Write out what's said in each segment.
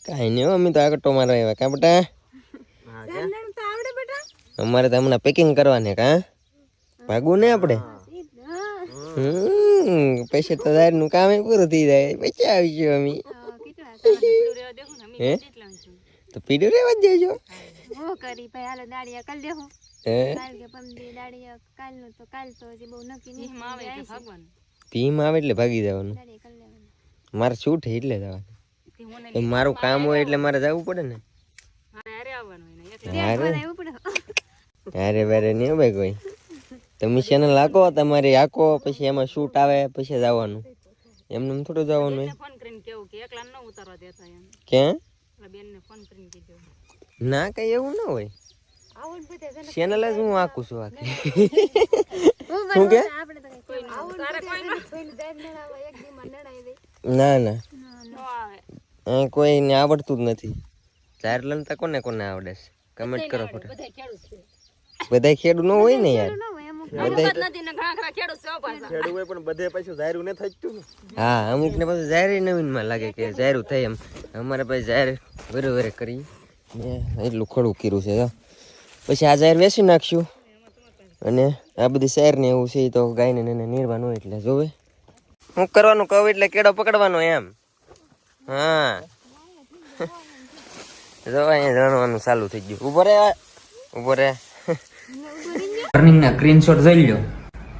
કાઈ નહીં અમે તો આગળ મારવા આવ્યા કા બેટા અમારે તો હમણાં પેકિંગ કરવાની કા ભાગવું ને આપણે પૈસા તો દાર નું કામ પૂરું થઈ જાય પૈસા આવીશું અમે હે તો પીડું રેવા દેજો કરી ભાઈ હાલો દાડિયા કાલ દેહું કાલ કે પમદી દાડિયા કાલ નું તો કાલ તો હજી બહુ નક્કી નહીં આવે એટલે ભાગવાનું ભીમ આવે એટલે ભાગી જવાનું મારે છૂટ એટલે જવાનું મારું કામ હોય એટલે મારે જવું પડે ને અરે વારે નહીં ભાઈ કોઈ તમે ચેનલ લાખો તમારે આખો પછી એમાં શૂટ આવે પછી જવાનું એમને થોડું જવાનું હોય ક્યાં ના કઈ એવું ના હોય ચેનલ જ હું આખું છું આખી શું કે ના ના કોઈને આવડતું જ નથી ચાર લણતા કોને કોને આવડે છે કમેન્ટ કરો ફોટા બધા ખેડૂત ન હોય ને યાર હા અમુક ને પાછું જાહેર નવીન માં લાગે કે જાહેર થાય એમ અમારે પછી જાહેર વેરે કરી એટલું ખોડું કર્યું છે પછી આ જાહેર વેચી નાખશું અને આ બધી શહેર ને એવું છે તો ગાય ને નિર્વાણ હોય એટલે જોવે હું કરવાનું કહું એટલે કેળો પકડવાનો એમ હા જો અહીંયા જાણવાનું ચાલુ થઈ ગયું ઉભો રે રનિંગ ના સ્ક્રીનશોટ જોઈ લો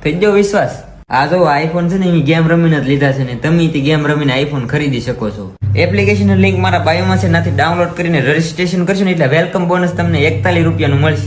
થઈ ગયો વિશ્વાસ આ જો આઈફોન છે ને એ ગેમ રમીને જ લીધા છે ને તમે તે ગેમ રમીને આઈફોન ખરીદી શકો છો એપ્લિકેશન લિંક મારા બાયોમાં છે નાથી ડાઉનલોડ કરીને રજીસ્ટ્રેશન કરશો ને એટલે વેલકમ બોનસ તમને 41 રૂપિયાનું મળશે